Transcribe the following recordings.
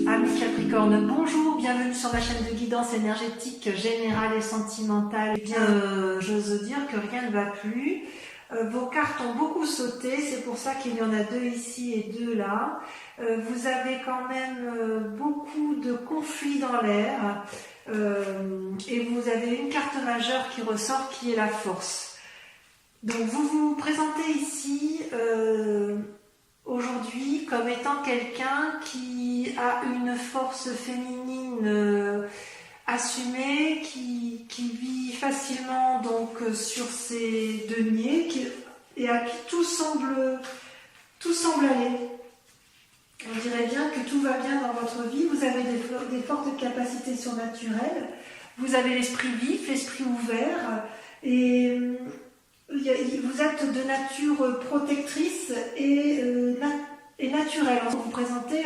Amis Capricorne, bonjour, bienvenue sur ma chaîne de guidance énergétique générale et sentimentale. Eh bien, j'ose dire que rien ne va plus. Vos cartes ont beaucoup sauté, c'est pour ça qu'il y en a deux ici et deux là. Vous avez quand même beaucoup de conflits dans l'air et vous avez une carte majeure qui ressort qui est la force. Donc vous vous présentez ici aujourd'hui comme étant quelqu'un qui a une force féminine assumée, qui vit facilement donc sur ses deniers et à qui tout semble aller. On dirait bien que tout va bien dans votre vie, vous avez des fortes capacités surnaturelles, vous avez l'esprit vif, l'esprit ouvert et vous êtes de nature protectrice et naturelle. Vous vous présentez,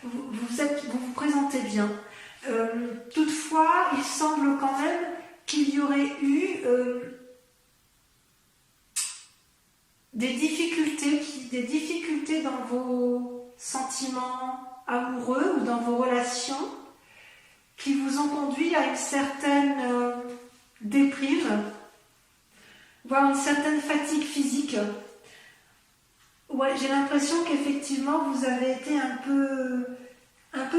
vous présentez bien. Toutefois, il semble quand même qu'il y aurait eu des difficultés dans vos sentiments amoureux ou dans vos relations qui vous ont conduit à une certaine déprime, voire une certaine fatigue physique. Ouais, j'ai l'impression qu'effectivement vous avez été un peu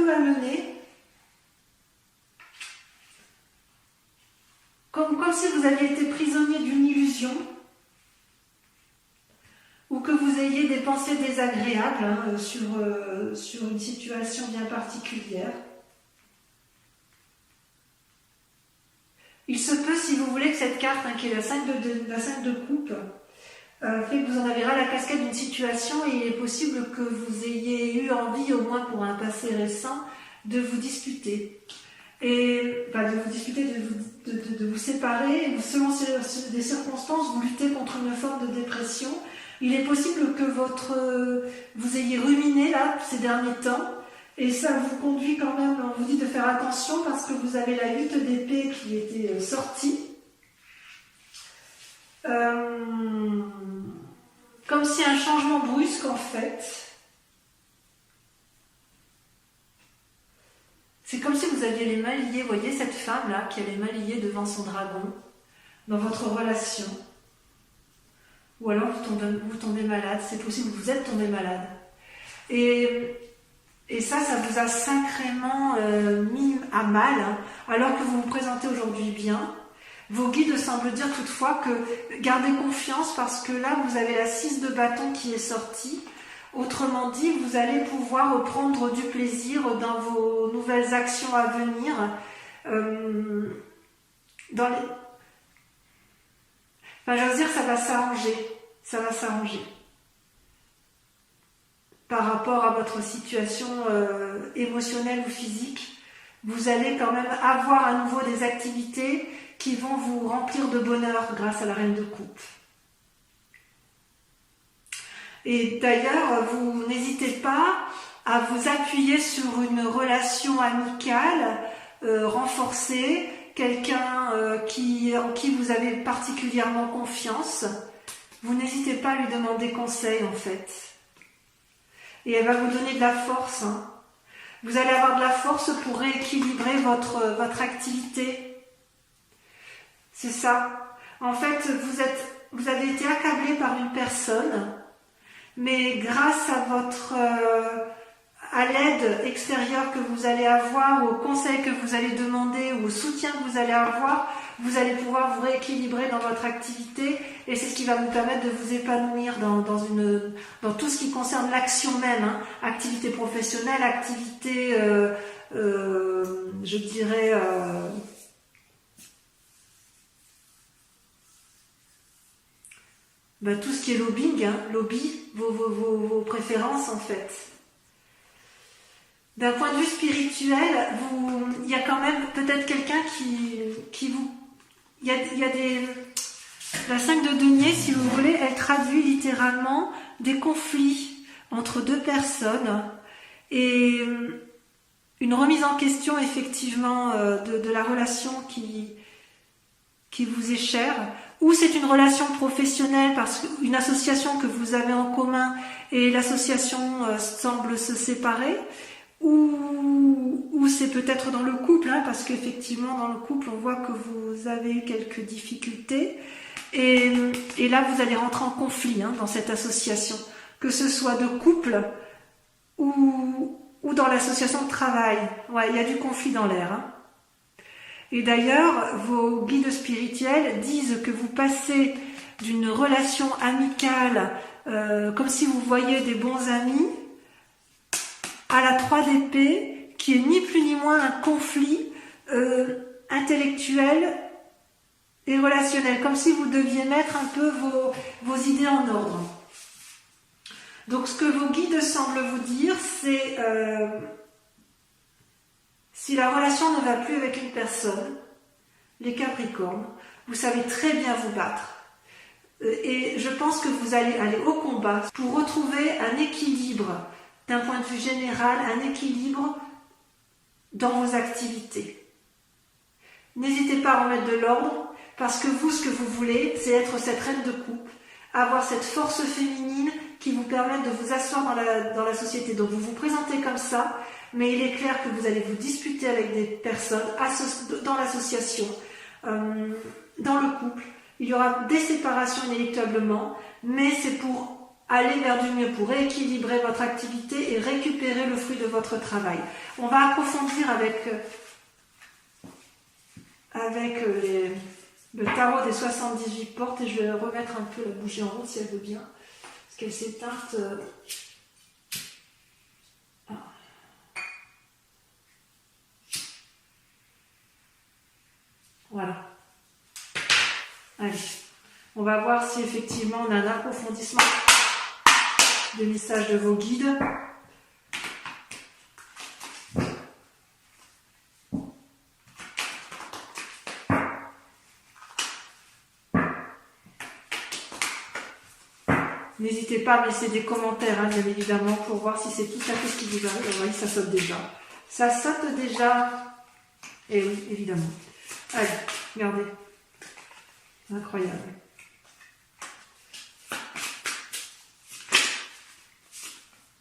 malmené. Comme si vous aviez été prisonnier d'une illusion, ou que vous ayez des pensées désagréables sur une situation bien particulière. Il se peut, si vous voulez, que cette carte, qui est la 5 de coupe, fait que vous en avez ras la casquette d'une situation et il est possible que vous ayez eu envie, au moins pour un passé récent, de vous disputer. De vous séparer, et selon des circonstances, vous luttez contre une forme de dépression. Il est possible que vous ayez ruminé là ces derniers temps, et ça vous conduit quand même, on vous dit de faire attention parce que vous avez la 8 d'épée qui était sortie. Comme si un changement brusque en fait. C'est comme si vous aviez les mains liées, vous voyez cette femme là qui a les mains liées devant son dragon dans votre relation. Ou alors vous tombez malade, c'est possible, vous êtes tombé malade. Et ça vous a sacrément mis à mal, alors que vous vous présentez aujourd'hui bien. Vos guides semblent dire toutefois que gardez confiance parce que là vous avez la 6 de bâton qui est sortie. Autrement dit, vous allez pouvoir reprendre du plaisir dans vos nouvelles actions à venir. J'ose dire, ça va s'arranger. Ça va s'arranger. Par rapport à votre situation émotionnelle ou physique, vous allez quand même avoir à nouveau des activités qui vont vous remplir de bonheur grâce à la reine de coupe. Et d'ailleurs, vous n'hésitez pas à vous appuyer sur une relation amicale renforcée, quelqu'un en qui vous avez particulièrement confiance. Vous n'hésitez pas à lui demander conseil en fait. Et elle va vous donner de la force. Vous allez avoir de la force pour rééquilibrer votre activité. C'est ça. En fait, vous avez été accablé par une personne, mais grâce à l'aide extérieure que vous allez avoir, aux conseils que vous allez demander, au soutien que vous allez avoir, vous allez pouvoir vous rééquilibrer dans votre activité et c'est ce qui va vous permettre de vous épanouir dans tout ce qui concerne l'action même, activité professionnelle, activité, je dirais, tout ce qui est lobbying, lobby, vos préférences en fait. D'un point de vue spirituel, il y a quand même peut-être quelqu'un qui vous... La 5 de denier, si vous voulez, elle traduit littéralement des conflits entre deux personnes et une remise en question effectivement de la relation qui vous est chère, ou c'est une relation professionnelle parce qu'une association que vous avez en commun et l'association semble se séparer, ou c'est peut-être dans le couple, hein, parce qu'effectivement dans le couple on voit que vous avez eu quelques difficultés et là vous allez rentrer en conflit, hein, dans cette association, que ce soit de couple ou dans l'association de travail. Ouais, il y a du conflit dans l'air, hein. Et d'ailleurs, vos guides spirituels disent que vous passez d'une relation amicale, comme si vous voyiez des bons amis, à la 3 d'épée, qui est ni plus ni moins un conflit intellectuel et relationnel, comme si vous deviez mettre un peu vos idées en ordre. Donc ce que vos guides semblent vous dire, c'est si la relation ne va plus avec une personne, les Capricornes, vous savez très bien vous battre. Et je pense que vous allez aller au combat pour retrouver un équilibre, d'un point de vue général, un équilibre dans vos activités. N'hésitez pas à remettre de l'ordre, parce que vous, ce que vous voulez, c'est être cette reine de coupe, avoir cette force féminine qui vous permette de vous asseoir dans la société. Donc vous vous présentez comme ça, mais il est clair que vous allez vous disputer avec des personnes dans l'association, dans le couple. Il y aura des séparations inéluctablement, mais c'est pour aller vers du mieux, pour rééquilibrer votre activité et récupérer le fruit de votre travail. On va approfondir avec le tarot des 78 portes, et je vais remettre un peu la bougie en route si elle veut bien, parce qu'elle s'est éteinte. Voilà. Allez, on va voir si effectivement on a un approfondissement des messages de vos guides. N'hésitez pas à me laisser des commentaires, hein, bien évidemment, pour voir si c'est tout à fait ce qui vous arrive. Vous voyez, ça saute déjà. Ça saute déjà. Et oui, évidemment. Allez, regardez. Incroyable.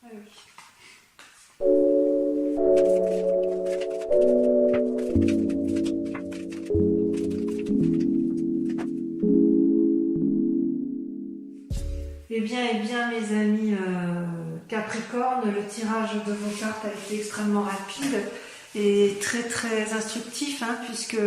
Ah oui. Eh bien, mes amis Capricorne, le tirage de vos cartes a été extrêmement rapide et très très instructif, hein, puisque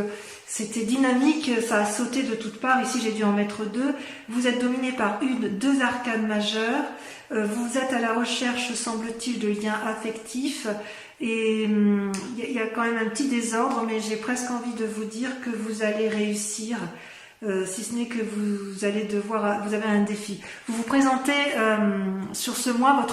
c'était dynamique, ça a sauté de toutes parts. Ici j'ai dû en mettre 2. Vous êtes dominé par deux arcanes majeures. Vous êtes à la recherche, semble-t-il, de liens affectifs. Et il y a quand même un petit désordre, mais j'ai presque envie de vous dire que vous allez réussir. Si ce n'est que vous allez vous avez un défi. Vous vous présentez sur ce mois,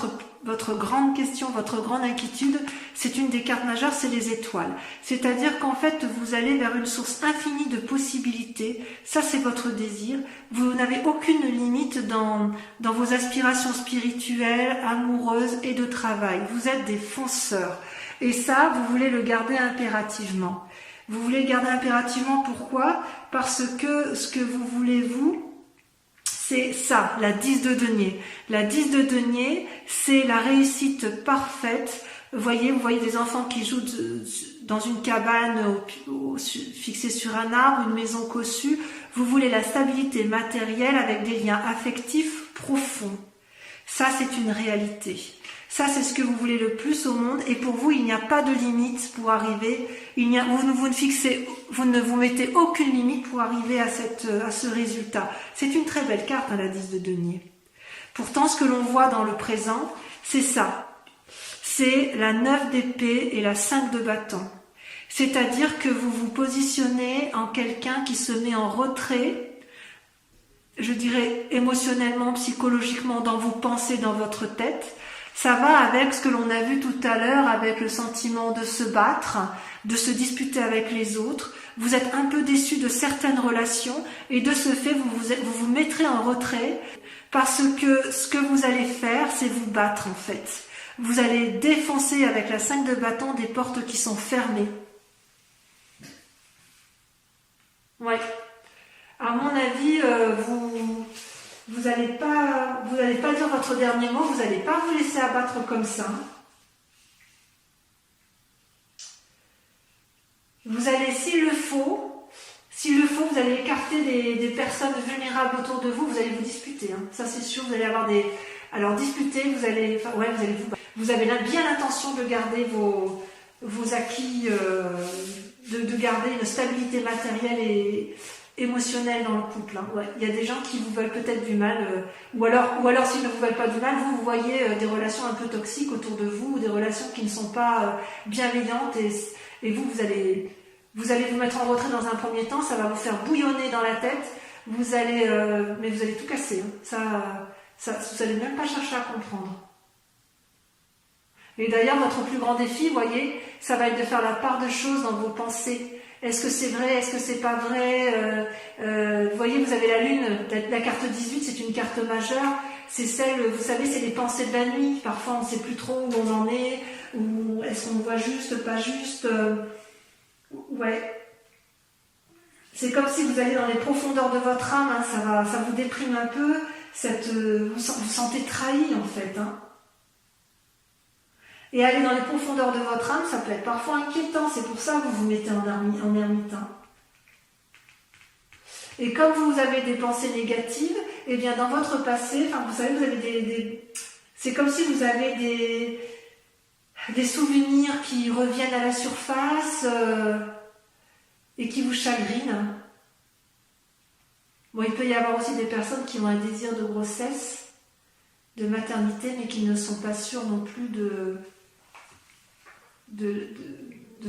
votre grande question, votre grande inquiétude, c'est une des cartes majeures, c'est les étoiles. C'est-à-dire qu'en fait, vous allez vers une source infinie de possibilités. Ça, c'est votre désir. Vous n'avez aucune limite dans vos aspirations spirituelles, amoureuses et de travail. Vous êtes des fonceurs. Et ça, vous voulez le garder impérativement. Vous voulez le garder impérativement, pourquoi? Parce que ce que vous voulez, vous, c'est ça, la 10 de denier. La 10 de denier, c'est la réussite parfaite. Vous voyez des enfants qui jouent dans une cabane fixée sur un arbre, une maison cossue. Vous voulez la stabilité matérielle avec des liens affectifs profonds. Ça, c'est une réalité. Ça, c'est ce que vous voulez le plus au monde, et pour vous, il n'y a pas de limite pour arriver. Vous ne vous mettez aucune limite pour arriver à ce résultat. C'est une très belle carte, hein, la 10 de denier. Pourtant, ce que l'on voit dans le présent, c'est ça. C'est la 9 d'épée et la 5 de bâton. C'est-à-dire que vous vous positionnez en quelqu'un qui se met en retrait, je dirais émotionnellement, psychologiquement, dans vos pensées, dans votre tête. Ça va avec ce que l'on a vu tout à l'heure, avec le sentiment de se battre, de se disputer avec les autres. Vous êtes un peu déçu de certaines relations et de ce fait, vous vous mettrez en retrait parce que ce que vous allez faire, c'est vous battre en fait. Vous allez défoncer avec la 5 de bâton des portes qui sont fermées. Ouais. À mon avis, vous n'allez pas dire votre dernier mot, vous n'allez pas vous laisser abattre comme ça. vous allez, s'il le faut, vous allez écarter des personnes vulnérables autour de vous, vous allez vous disputer, hein. Ça c'est sûr, vous allez avoir des... Alors disputer, vous allez vous avez bien l'intention de garder vos acquis, de garder une stabilité matérielle et émotionnelle dans le couple, hein. Ouais. Il y a des gens qui vous veulent peut-être du mal, ou alors s'ils ne vous veulent pas du mal, vous voyez des relations un peu toxiques autour de vous, ou des relations qui ne sont pas bienveillantes, et vous allez vous mettre en retrait dans un premier temps, ça va vous faire bouillonner dans la tête, mais vous allez tout casser, hein. Vous n'allez même pas chercher à comprendre. Et d'ailleurs, votre plus grand défi, vous voyez, ça va être de faire la part de choses dans vos pensées. Est-ce que c'est vrai? Est-ce que c'est pas vrai? Vous voyez, vous avez la lune, la carte 18, c'est une carte majeure. C'est celle, vous savez, c'est les pensées de la nuit. Parfois, on ne sait plus trop où on en est, ou est-ce qu'on voit juste, pas juste. Ouais. C'est comme si vous allez dans les profondeurs de votre âme, hein, ça vous déprime un peu. Vous sentez trahi en fait, hein. Et aller dans les profondeurs de votre âme, ça peut être parfois inquiétant, c'est pour ça que vous vous mettez en ermite, hein. Et comme vous avez des pensées négatives, eh bien dans votre passé, enfin vous savez, vous avez c'est comme si vous avez des souvenirs qui reviennent à la surface et qui vous chagrinent. Bon, il peut y avoir aussi des personnes qui ont un désir de grossesse, de maternité, mais qui ne sont pas sûrs non plus de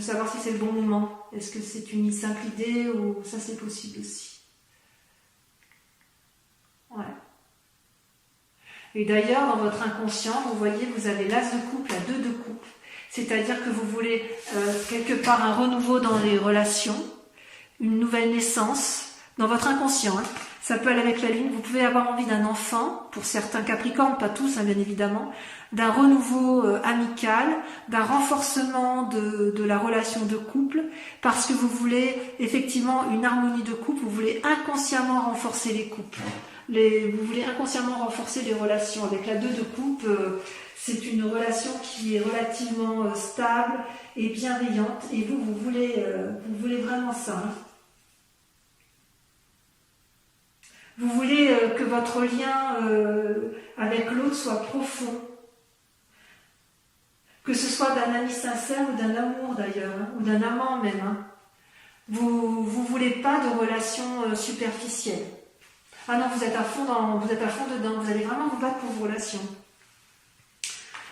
savoir si c'est le bon moment. Est-ce que c'est une simple idée ou ça c'est possible aussi. Ouais. Et d'ailleurs, dans votre inconscient, vous voyez, vous avez l'as de couple, la 2 de couple. C'est-à-dire que vous voulez quelque part un renouveau dans les relations, une nouvelle naissance, dans votre inconscient, hein. Ça peut aller avec la lune, vous pouvez avoir envie d'un enfant, pour certains capricornes, pas tous, hein, bien évidemment, d'un renouveau amical, d'un renforcement de la relation de couple, parce que vous voulez effectivement une harmonie de couple, vous voulez inconsciemment renforcer les couples, vous voulez inconsciemment renforcer les relations. Avec la 2 de couple, c'est une relation qui est relativement stable et bienveillante, et vous voulez vraiment ça, hein. Vous voulez que votre lien avec l'autre soit profond. Que ce soit d'un ami sincère ou d'un amour d'ailleurs, hein, ou d'un amant même, hein. Vous voulez pas de relations superficielles. Ah non, vous êtes à fond dedans, vous allez vraiment vous battre pour vos relations.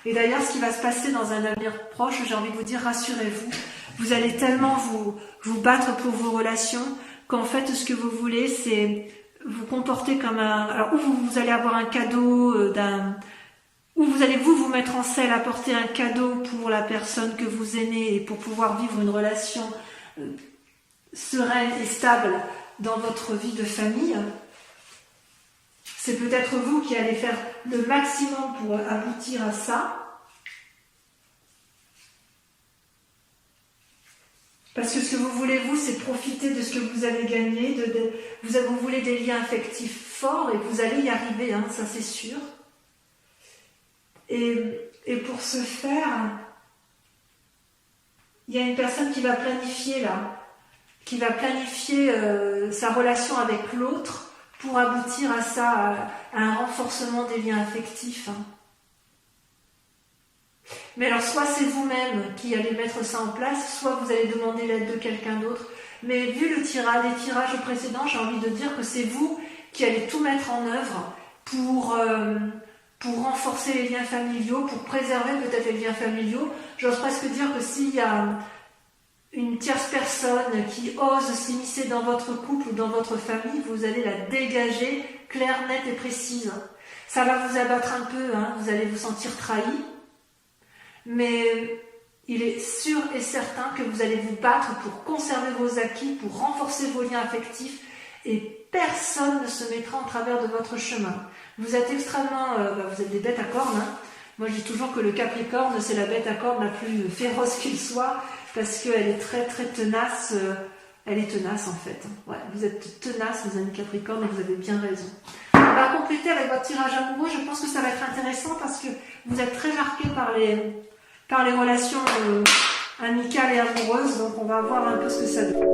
Et d'ailleurs, ce qui va se passer dans un avenir proche, j'ai envie de vous dire, rassurez-vous, vous allez tellement vous battre pour vos relations qu'en fait, ce que vous voulez, c'est vous comporter comme alors, ou vous allez avoir un cadeau ou vous allez vous mettre en selle, apporter un cadeau pour la personne que vous aimez et pour pouvoir vivre une relation sereine et stable dans votre vie de famille. C'est peut-être vous qui allez faire le maximum pour aboutir à ça. Parce que ce que vous voulez, vous, c'est profiter de ce que vous avez gagné. Vous voulez des liens affectifs forts et vous allez y arriver, hein, ça c'est sûr. Et pour ce faire, il y a une personne qui va planifier sa relation avec l'autre pour aboutir à ça, à un renforcement des liens affectifs, hein. Mais alors, soit c'est vous-même qui allez mettre ça en place, soit vous allez demander l'aide de quelqu'un d'autre. Mais vu les tirages précédents, j'ai envie de dire que c'est vous qui allez tout mettre en œuvre pour renforcer les liens familiaux, pour préserver peut-être les liens familiaux. J'ose presque dire que s'il y a une tierce personne qui ose s'immiscer dans votre couple ou dans votre famille, vous allez la dégager claire, nette et précise. Ça va vous abattre un peu, hein, vous allez vous sentir trahi. Mais il est sûr et certain que vous allez vous battre pour conserver vos acquis, pour renforcer vos liens affectifs, et personne ne se mettra en travers de votre chemin. Vous êtes extrêmement... vous êtes des bêtes à cornes, hein. Moi je dis toujours que le Capricorne, c'est la bête à cornes la plus féroce qu'il soit, parce qu'elle est très très tenace. Elle est tenace en fait. Ouais, vous êtes tenace, les amis Capricornes, et vous avez bien raison. On va compléter avec votre tirage amoureux. Je pense que ça va être intéressant parce que vous êtes très marqués par les relations amicale et amoureuse, donc on va voir un peu ce que ça donne.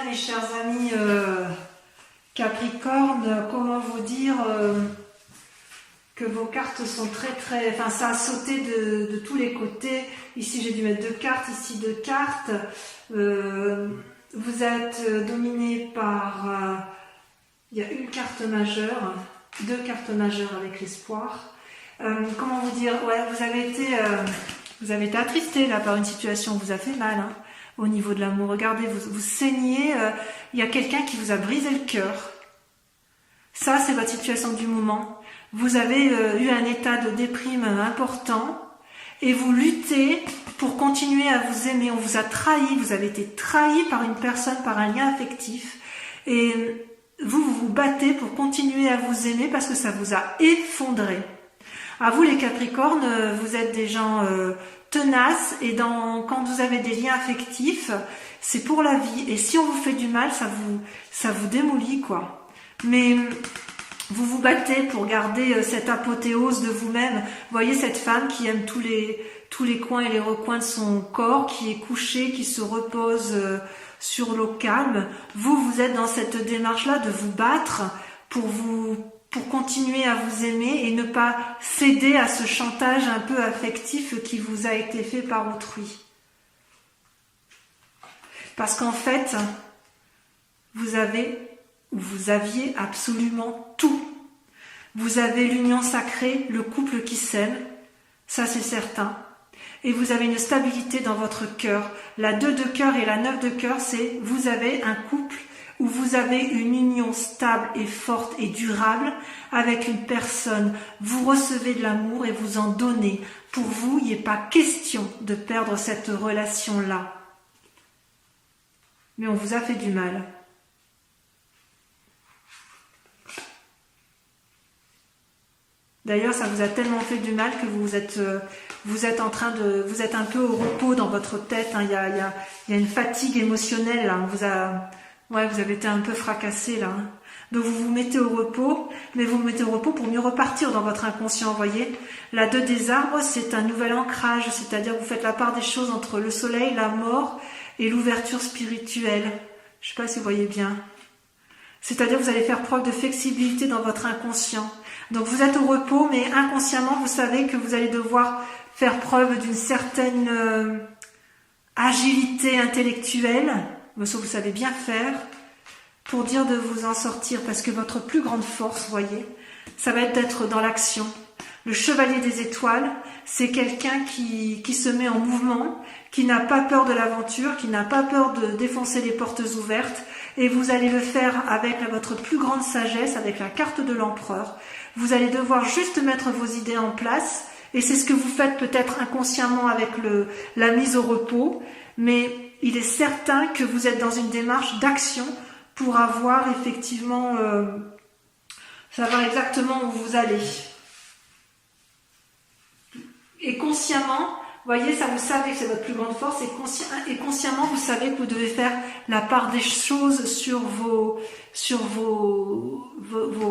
Mes chers amis Capricorne, comment vous dire que vos cartes sont très, enfin ça a sauté de tous les côtés. Ici j'ai dû mettre 2 cartes, ici 2 cartes. Vous êtes dominé par, il y a une carte majeure, 2 cartes majeures avec l'espoir. Comment vous dire, ouais, vous avez été attristé là par une situation, vous a fait mal, hein. Au niveau de l'amour, regardez, vous saignez, il y a quelqu'un qui vous a brisé le cœur. Ça, c'est votre situation du moment. Vous avez eu un état de déprime important et vous luttez pour continuer à vous aimer. On vous a trahi, vous avez été trahi par une personne, par un lien affectif. Et vous vous battez pour continuer à vous aimer parce que ça vous a effondré. À vous les Capricornes, vous êtes des gens tenaces et quand vous avez des liens affectifs, c'est pour la vie. Et si on vous fait du mal, ça vous démolit, quoi. Mais vous vous battez pour garder cette apothéose de vous-même. Vous voyez cette femme qui aime tous les coins et les recoins de son corps, qui est couchée, qui se repose sur l'eau calme. Vous êtes dans cette démarche-là de vous battre pour continuer à vous aimer et ne pas céder à ce chantage un peu affectif qui vous a été fait par autrui. Parce qu'en fait, vous aviez absolument tout. Vous avez l'union sacrée, le couple qui s'aime, ça c'est certain. Et vous avez une stabilité dans votre cœur. La 2 de cœur et la 9 de cœur, c'est vous avez un couple où vous avez une union stable et forte et durable avec une personne. Vous recevez de l'amour et vous en donnez. Pour vous, il n'est pas question de perdre cette relation-là. Mais on vous a fait du mal. D'ailleurs, ça vous a tellement fait du mal que vous êtes un peu au repos dans votre tête. Hein. Il y a une fatigue émotionnelle. Là. Vous avez été un peu fracassé là. Hein. Donc vous vous mettez au repos, mais vous vous mettez au repos pour mieux repartir dans votre inconscient, vous voyez. La 2 des arbres, c'est un nouvel ancrage, c'est-à-dire que vous faites la part des choses entre le soleil, la mort et l'ouverture spirituelle. Je ne sais pas si vous voyez bien. C'est-à-dire que vous allez faire preuve de flexibilité dans votre inconscient. Donc vous êtes au repos, mais inconsciemment, vous savez que vous allez devoir faire preuve d'une certaine agilité intellectuelle, mais ça vous savez bien faire, pour dire de vous en sortir, parce que votre plus grande force, voyez, ça va être d'être dans l'action. Le chevalier des étoiles, c'est quelqu'un qui se met en mouvement, qui n'a pas peur de l'aventure, qui n'a pas peur de défoncer les portes ouvertes, et vous allez le faire avec votre plus grande sagesse, avec la carte de l'empereur. Vous allez devoir juste mettre vos idées en place, et c'est ce que vous faites peut-être inconsciemment avec la mise au repos, mais il est certain que vous êtes dans une démarche d'action pour avoir effectivement, savoir exactement où vous allez. Et consciemment, voyez, ça vous savez que c'est votre plus grande force, et consciemment vous savez que vous devez faire la part des choses sur vos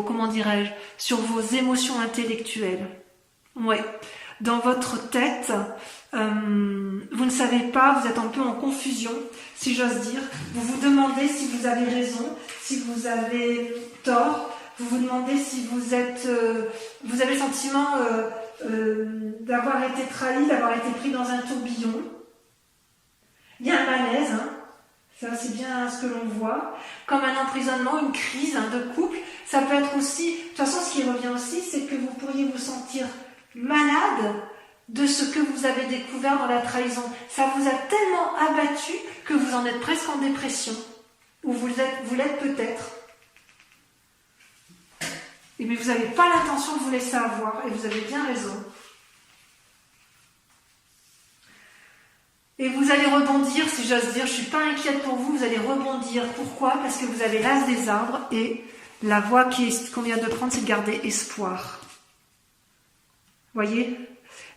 comment dirais-je, sur vos émotions intellectuelles. Ouais. Dans votre tête, vous ne savez pas, vous êtes un peu en confusion, si j'ose dire. Vous vous demandez si vous avez raison, si vous avez tort. Vous vous demandez si vous avez le sentiment d'avoir été trahi, d'avoir été pris dans un tourbillon. Il y a un malaise, hein. Ça c'est bien ce que l'on voit, comme un emprisonnement, une crise de couple. Ça peut être aussi, de toute façon ce qui revient aussi, c'est que vous pourriez vous sentir malade de ce que vous avez découvert dans la trahison. Ça vous a tellement abattu que vous en êtes presque en dépression, ou vous l'êtes peut-être. Mais vous n'avez pas l'intention de vous laisser avoir, et vous avez bien raison. Et vous allez rebondir, si j'ose dire, je ne suis pas inquiète pour vous, vous allez rebondir. Pourquoi? Parce que vous avez l'as des arbres et la voie qu'on vient de prendre, c'est de garder espoir. Voyez?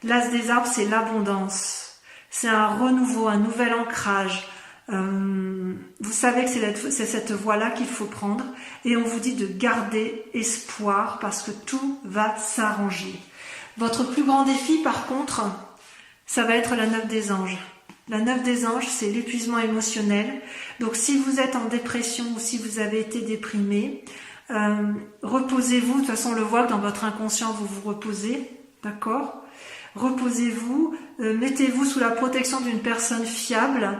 L'as des arbres, c'est l'abondance. C'est un renouveau, un nouvel ancrage. Vous savez que c'est cette voie-là qu'il faut prendre. Et on vous dit de garder espoir parce que tout va s'arranger. Votre plus grand défi, par contre, ça va être la 9 des anges. La 9 des anges, c'est l'épuisement émotionnel. Donc si vous êtes en dépression ou si vous avez été déprimé, reposez-vous. De toute façon, on le voit que dans votre inconscient, vous vous reposez. D'accord? Reposez-vous, mettez-vous sous la protection d'une personne fiable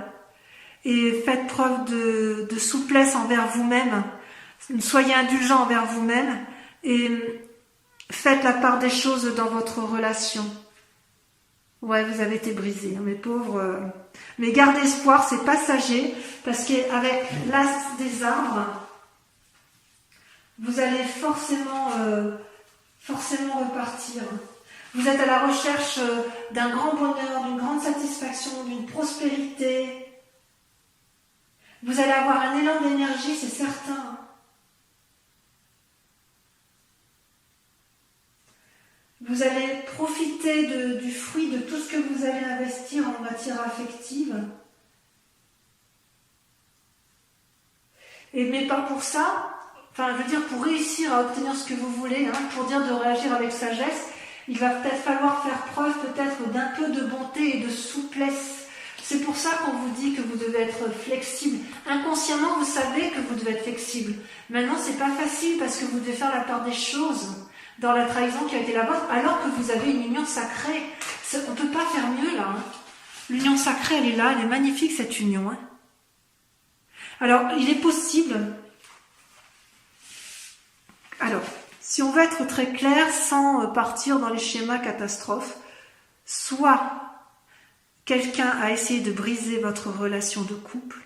et faites preuve de souplesse envers vous-même. Soyez indulgent envers vous-même et faites la part des choses dans votre relation. Ouais, vous avez été brisés, hein, mes pauvres. Mais gardez espoir, c'est passager, parce qu'avec l'as des arbres, vous allez forcément repartir. Vous êtes à la recherche d'un grand bonheur, d'une grande satisfaction, d'une prospérité. Vous allez avoir un élan d'énergie, c'est certain. Vous allez profiter du fruit de tout ce que vous allez investir en matière affective. Mais pas pour ça, enfin je veux dire pour réussir à obtenir ce que vous voulez, hein, pour dire de réagir avec sagesse, il va peut-être falloir faire preuve peut-être d'un peu de bonté et de souplesse. C'est pour ça qu'on vous dit que vous devez être flexible. Inconsciemment, vous savez que vous devez être flexible. Maintenant, c'est pas facile parce que vous devez faire la part des choses dans la trahison qui a été la vôtre, alors que vous avez une union sacrée. On ne peut pas faire mieux là. Hein. L'union sacrée, elle est là, elle est magnifique cette union. Hein. Alors, il est possible... Alors, si on veut être très clair, sans partir dans les schémas catastrophes, soit quelqu'un a essayé de briser votre relation de couple,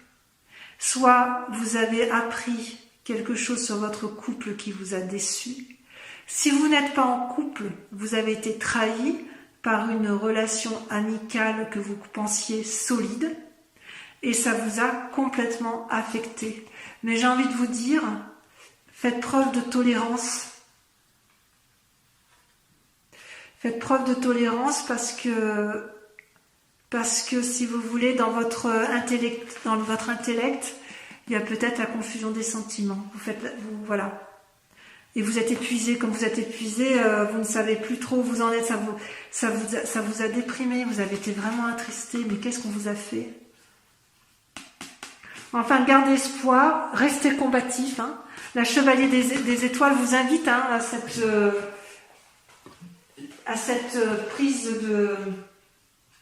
soit vous avez appris quelque chose sur votre couple qui vous a déçu. Si vous n'êtes pas en couple, vous avez été trahi par une relation amicale que vous pensiez solide et ça vous a complètement affecté. Mais j'ai envie de vous dire, faites preuve de tolérance. Faites preuve de tolérance parce que si vous voulez, dans votre intellect, il y a peut-être la confusion des sentiments. Voilà. Et vous êtes épuisé, comme vous êtes épuisé, vous ne savez plus trop où vous en êtes, ça vous a déprimé, vous avez été vraiment attristé, mais qu'est-ce qu'on vous a fait? Enfin, gardez espoir, restez combatif. Hein. La Chevalier des Étoiles vous invite hein, à cette prise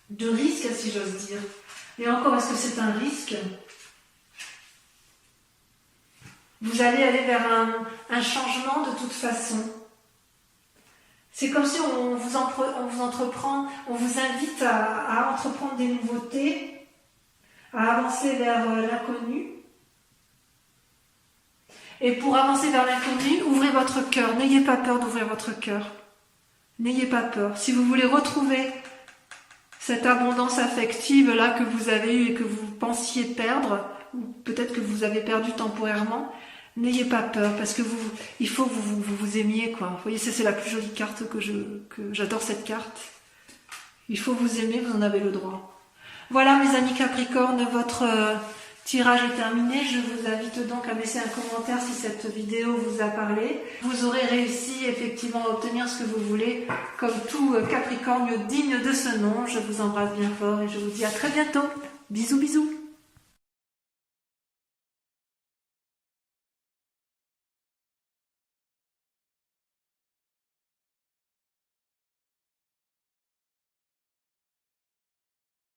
de risque, si j'ose dire. Et encore, est-ce que c'est un risque? Vous allez aller vers un changement de toute façon. C'est comme si on vous invite à entreprendre des nouveautés, à avancer vers l'inconnu. Et pour avancer vers l'inconnu, ouvrez votre cœur. N'ayez pas peur d'ouvrir votre cœur. N'ayez pas peur. Si vous voulez retrouver cette abondance affective là que vous avez eue et que vous pensiez perdre, ou peut-être que vous avez perdu temporairement, n'ayez pas peur parce que il faut que vous aimiez quoi. Vous voyez, c'est la plus jolie carte que j'adore cette carte. Il faut vous aimer, vous en avez le droit. Voilà mes amis Capricorne, votre tirage est terminé. Je vous invite donc à laisser un commentaire si cette vidéo vous a parlé. Vous aurez réussi effectivement à obtenir ce que vous voulez, comme tout Capricorne digne de ce nom. Je vous embrasse bien fort et je vous dis à très bientôt. Bisous bisous.